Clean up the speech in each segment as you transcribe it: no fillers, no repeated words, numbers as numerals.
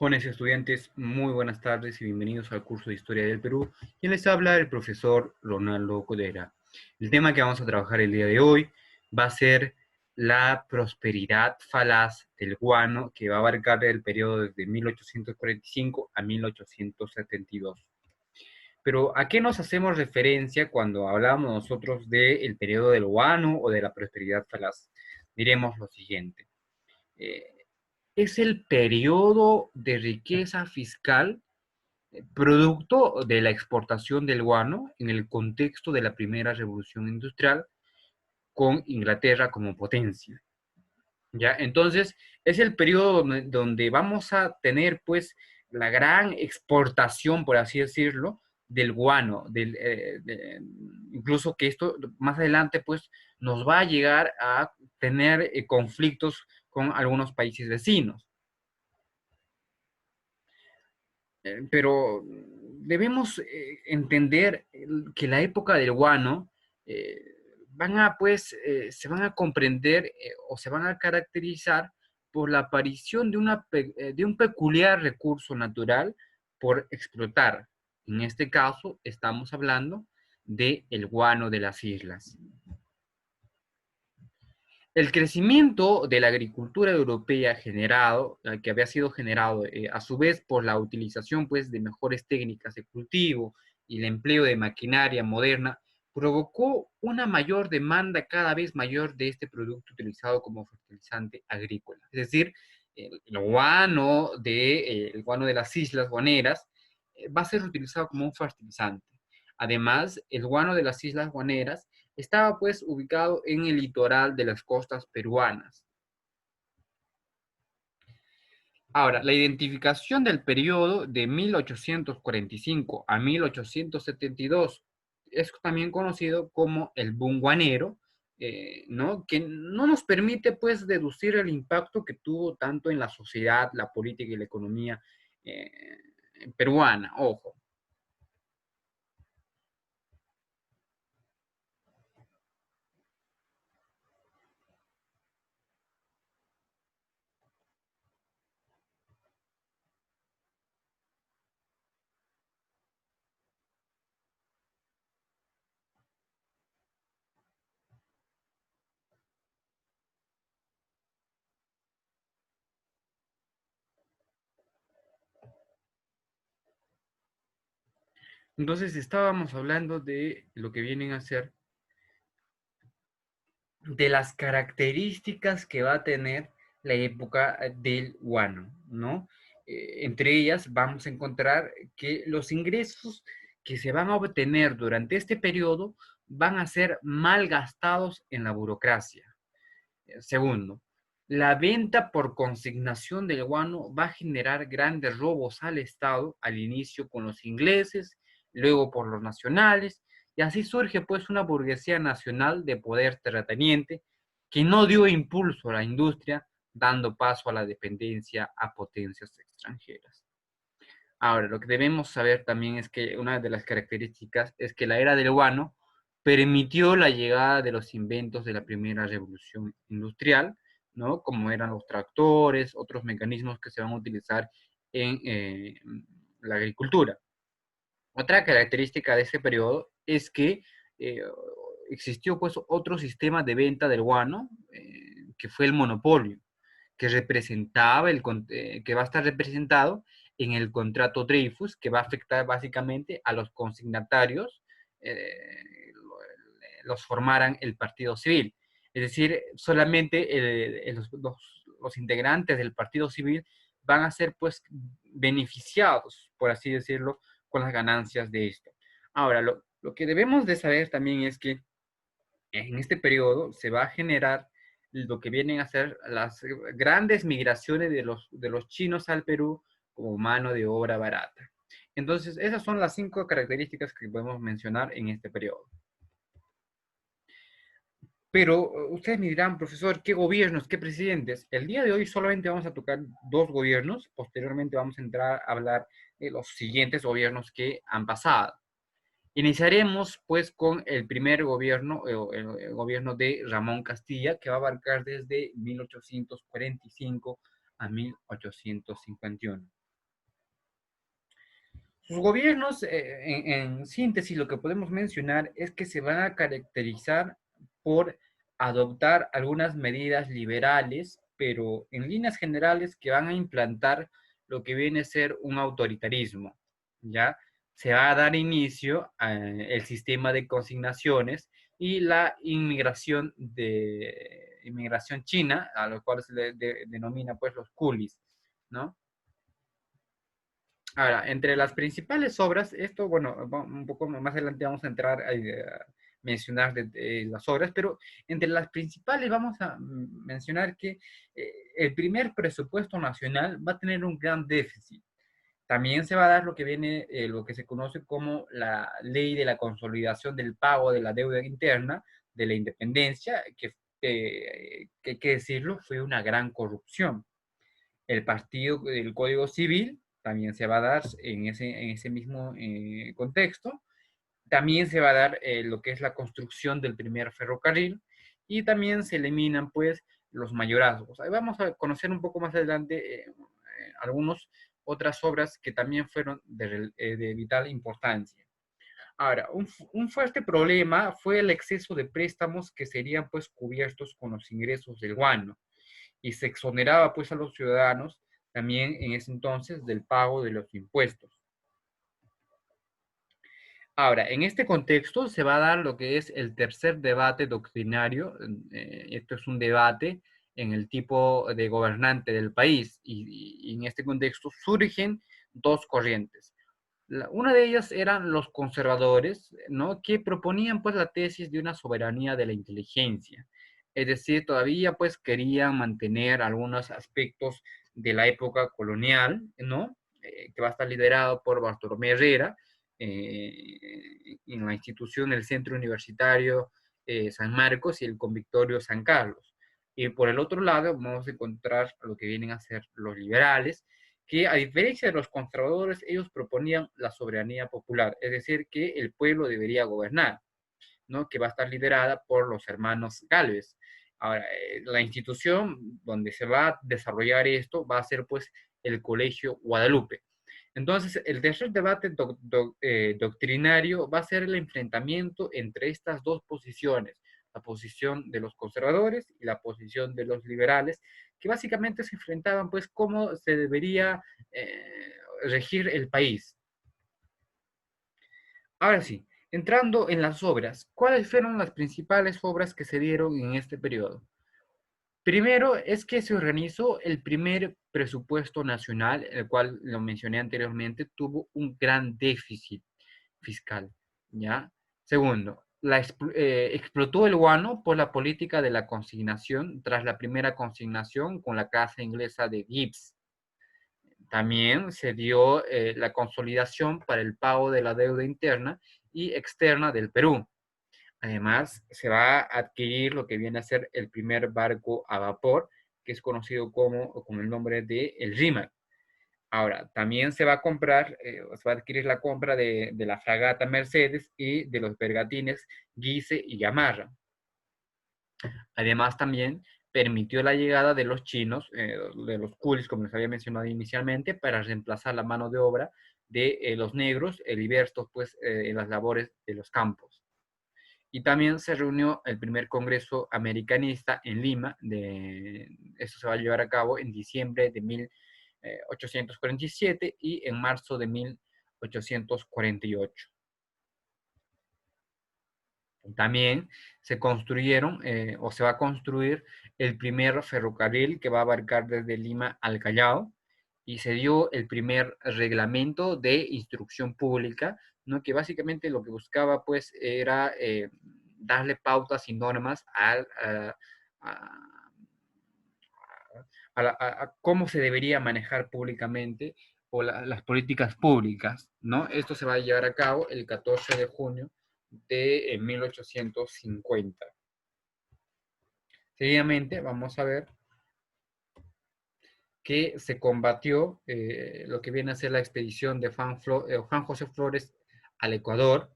Jóvenes estudiantes, muy buenas tardes y bienvenidos al curso de Historia del Perú. Quien les habla el profesor Ronaldo Codera. El tema que vamos a trabajar el día de hoy va a ser la prosperidad falaz del guano, que va a abarcar el periodo desde 1845 a 1872. Pero, ¿a qué nos hacemos referencia cuando hablamos nosotros del periodo del guano o de la prosperidad falaz? Diremos lo siguiente. Eh, es el periodo de riqueza fiscal producto de la exportación del guano en el contexto de la primera revolución industrial con Inglaterra como potencia. ¿Ya? Entonces, es el periodo donde vamos a tener pues la gran exportación, por así decirlo, del guano, incluso que esto más adelante pues nos va a llegar a tener conflictos con algunos países vecinos. Pero debemos entender que la época del guano eh, se van a comprender o se van a caracterizar por la aparición de un peculiar recurso natural por explotar. En este caso, estamos hablando del guano de las islas. El crecimiento de la agricultura europea que había sido generado a su vez por la utilización pues, de mejores técnicas de cultivo y el empleo de maquinaria moderna, provocó una mayor demanda cada vez mayor de este producto utilizado como fertilizante agrícola. Es decir, el guano de las islas guaneras va a ser utilizado como un fertilizante. Además, el guano de las islas guaneras estaba pues ubicado en el litoral de las costas peruanas. Ahora, la identificación del periodo de 1845 a 1872 es también conocido como el boom guanero, ¿no? Que no nos permite pues deducir el impacto que tuvo tanto en la sociedad, la política y la economía eh, peruana, ojo. Entonces estábamos hablando de lo que vienen a ser de las características que va a tener la época del guano, ¿no? Entre ellas vamos a encontrar que los ingresos que se van a obtener durante este periodo van a ser mal gastados en la burocracia. Segundo, la venta por consignación del guano va a generar grandes robos al Estado, al inicio con los ingleses, luego por los nacionales, y así surge pues una burguesía nacional de poder terrateniente que no dio impulso a la industria, dando paso a la dependencia a potencias extranjeras. Ahora, lo que debemos saber también es que una de las características es que la era del guano permitió la llegada de los inventos de la primera revolución industrial, ¿no? Como eran los tractores, otros mecanismos que se van a utilizar en la agricultura. Otra característica de este periodo es que eh, existió pues otro sistema de venta del guano, que fue el monopolio, que va a estar representado en el contrato Dreyfus, que va a afectar básicamente a los consignatarios, los formaran el partido civil. Es decir, solamente los integrantes del partido civil van a ser pues beneficiados, por así decirlo, con las ganancias de esto. Ahora, lo que debemos de saber también es que en este periodo se va a generar lo que vienen a ser las grandes migraciones de los chinos al Perú como mano de obra barata. Entonces, esas son las 5 características que podemos mencionar en este periodo. Pero ustedes me dirán, profesor, ¿qué gobiernos, qué presidentes? El día de hoy solamente vamos a tocar 2 gobiernos, posteriormente vamos a entrar a hablar de los siguientes gobiernos que han pasado. Iniciaremos pues con el primer gobierno, el gobierno de Ramón Castilla, que va a abarcar desde 1845 a 1851. Sus gobiernos, en síntesis, lo que podemos mencionar es que se van a caracterizar por adoptar algunas medidas liberales, pero en líneas generales que van a implantar lo que viene a ser un autoritarismo, ¿ya? Se va a dar inicio al sistema de consignaciones y la inmigración china, a lo cual se le denomina pues los coolies, ¿no? Ahora, entre las principales obras, esto, bueno, un poco más adelante vamos a entrar a mencionar de las obras, pero entre las principales vamos a mencionar que el primer presupuesto nacional va a tener un gran déficit. También se va a dar lo que viene, lo que se conoce como la ley de la consolidación del pago de la deuda interna de la independencia, que hay que decirlo, fue una gran corrupción. El partido del Código Civil también se va a dar en ese mismo contexto. También se va a dar lo que es la construcción del primer ferrocarril y también se eliminan pues los mayorazgos. Ahí vamos a conocer un poco más adelante algunas otras obras que también fueron de vital importancia. Ahora, un fuerte problema fue el exceso de préstamos que serían pues cubiertos con los ingresos del guano y se exoneraba pues a los ciudadanos también en ese entonces del pago de los impuestos. Ahora, en este contexto se va a dar lo que es el tercer debate doctrinario. Esto es un debate en el tipo de gobernante del país y en este contexto surgen dos corrientes. Una de ellas eran los conservadores, ¿no? Que proponían pues la tesis de una soberanía de la inteligencia. Es decir, todavía pues querían mantener algunos aspectos de la época colonial, ¿no? Que va a estar liderado por Bartolomé Herrera, en la institución del Centro Universitario San Marcos y el Convictorio San Carlos. Y por el otro lado vamos a encontrar lo que vienen a ser los liberales, que a diferencia de los conservadores, ellos proponían la soberanía popular, es decir, que el pueblo debería gobernar, ¿no? Que va a estar liderada por los hermanos Gálvez. Ahora, la institución donde se va a desarrollar esto va a ser pues el Colegio Guadalupe. Entonces, el tercer debate doctrinario va a ser el enfrentamiento entre estas dos posiciones, la posición de los conservadores y la posición de los liberales, que básicamente se enfrentaban pues cómo se debería regir el país. Ahora sí, entrando en las obras, ¿cuáles fueron las principales obras que se dieron en este periodo? Primero es que se organizó el primer presupuesto nacional, el cual lo mencioné anteriormente, tuvo un gran déficit fiscal, ¿ya? Segundo, explotó el guano por la política de la consignación tras la primera consignación con la casa inglesa de Gibbs. También se dio la consolidación para el pago de la deuda interna y externa del Perú. Además, se va a adquirir lo que viene a ser el primer barco a vapor, que es conocido con el nombre de el Rímac. Ahora, también se va a comprar, se va a adquirir la compra de la fragata Mercedes y de los bergatines Guise y Gamarra. Además, también permitió la llegada de los chinos, de los coolies, como les había mencionado inicialmente, para reemplazar la mano de obra de los negros libertos pues, en las labores de los campos. Y también se reunió el primer Congreso Americanista en Lima. Eso se va a llevar a cabo en diciembre de 1847 y en marzo de 1848. También se construyeron o se va a construir el primer ferrocarril que va a abarcar desde Lima al Callao y se dio el primer reglamento de instrucción pública, ¿no? Que básicamente lo que buscaba pues era darle pautas y normas a, a cómo se debería manejar públicamente o las políticas públicas, ¿no? Esto se va a llevar a cabo el 14 de junio de 1850. Seguidamente vamos a ver que se combatió lo que viene a ser la expedición de Juan José Flores al Ecuador.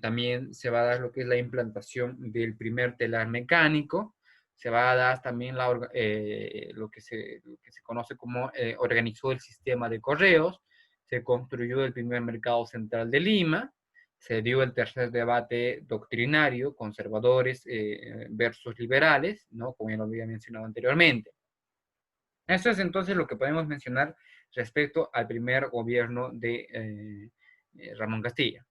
También se va a dar lo que es la implantación del primer telar mecánico. Se va a dar también lo que se conoce como organizó el sistema de correos. se construyó el primer mercado central de Lima, se dio el tercer debate doctrinario, conservadores versus liberales, ¿no? Como ya lo había mencionado anteriormente. Eso es entonces lo que podemos mencionar respecto al primer gobierno de Ramón Castilla.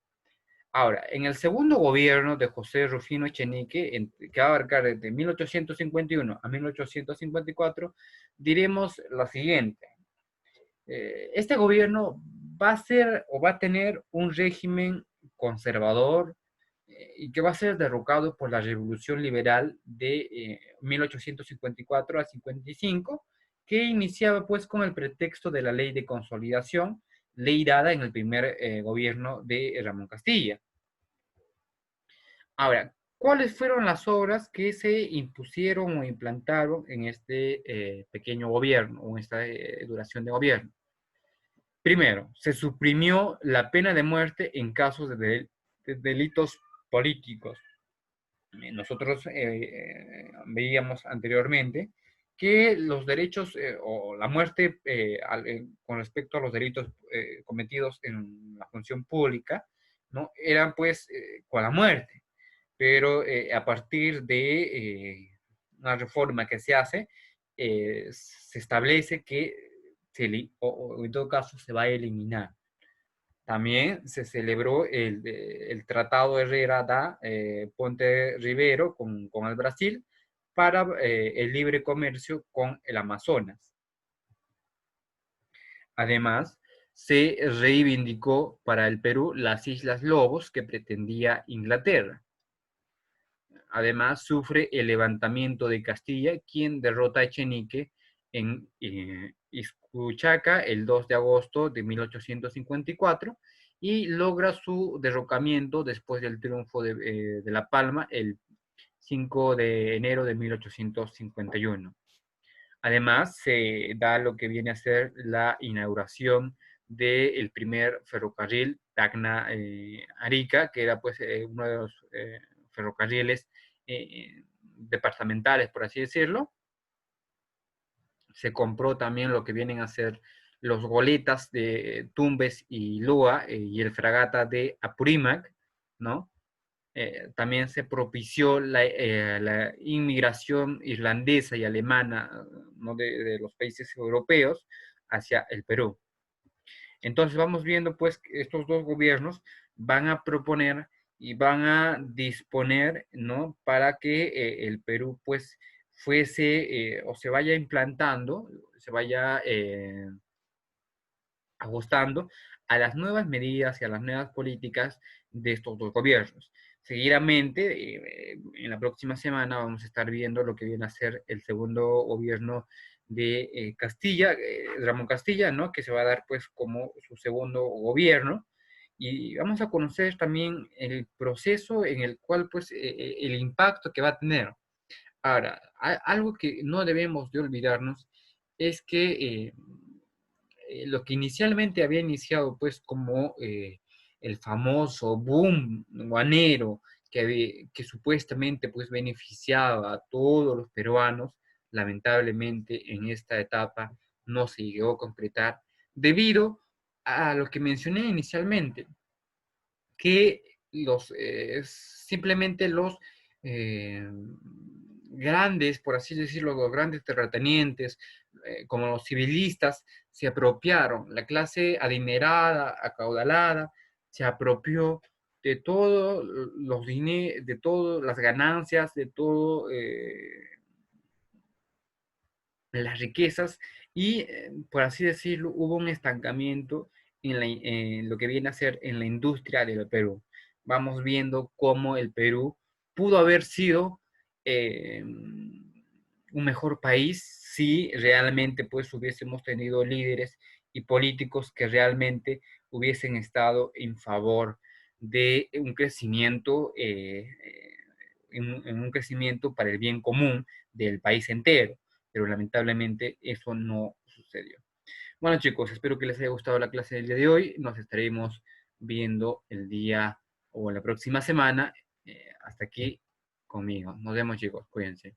Ahora, en el segundo gobierno de José Rufino Echenique, que va a abarcar desde 1851 a 1854, diremos lo siguiente. Este gobierno va a ser o va a tener un régimen conservador y que va a ser derrocado por la Revolución Liberal de 1854 a 55, que iniciaba pues con el pretexto de la Ley de Consolidación, ley dada en el primer gobierno de Ramón Castilla. Ahora, ¿cuáles fueron las obras que se impusieron o implantaron en este pequeño gobierno o en esta duración de gobierno? Primero, se suprimió la pena de muerte en casos de delitos políticos. Nosotros veíamos anteriormente que los derechos o la muerte con respecto a los delitos cometidos en la función pública, ¿no? Eran pues con la muerte, pero a partir de una reforma que se hace, se establece que o en todo caso se va a eliminar. También se celebró el Tratado Herrera da Ponte Rivero con el Brasil para el libre comercio con el Amazonas. Además, se reivindicó para el Perú las Islas Lobos que pretendía Inglaterra. Además, sufre el levantamiento de Castilla, quien derrota a Echenique en Izcuchaca el 2 de agosto de 1854 y logra su derrocamiento después del triunfo de La Palma el 5 de enero de 1851. Además, se da lo que viene a ser la inauguración del primer ferrocarril Tacna-Arica, que era pues uno de los ferrocarriles departamentales, por así decirlo. Se compró también lo que vienen a ser los goletas de Tumbes y Lua y el fragata de Apurímac, ¿no? También se propició la inmigración irlandesa y alemana, ¿no? de los países europeos hacia el Perú. Entonces vamos viendo pues que estos dos gobiernos van a proponer y van a disponer, ¿no? Para que el Perú pues fuese o se vaya implantando, se vaya ajustando a las nuevas medidas y a las nuevas políticas de estos dos gobiernos. Seguidamente, en la próxima semana vamos a estar viendo lo que viene a ser el segundo gobierno de Castilla, Ramón Castilla, ¿no? Que se va a dar pues como su segundo gobierno. Y vamos a conocer también el proceso en el cual pues el impacto que va a tener. Ahora, algo que no debemos de olvidarnos es que lo que inicialmente había iniciado pues como el famoso boom guanero que supuestamente pues beneficiaba a todos los peruanos, lamentablemente en esta etapa no se llegó a concretar debido a lo que mencioné inicialmente, que simplemente los eh, grandes, por así decirlo, los grandes terratenientes, como los civilistas, se apropiaron. La clase adinerada, acaudalada, se apropió de todos los dineros, de todas las ganancias, de todo las riquezas y, por así decirlo, hubo un estancamiento en lo que viene a ser en la industria del Perú. Vamos viendo cómo el Perú pudo haber sido un mejor país si realmente pues hubiésemos tenido líderes y políticos que realmente hubiesen estado en favor de un crecimiento, en un crecimiento para el bien común del país entero, pero lamentablemente eso no sucedió. Bueno chicos, espero que les haya gustado la clase del día de hoy. Nos estaremos viendo el día o la próxima semana. Hasta aquí conmigo. Nos vemos chicos, cuídense.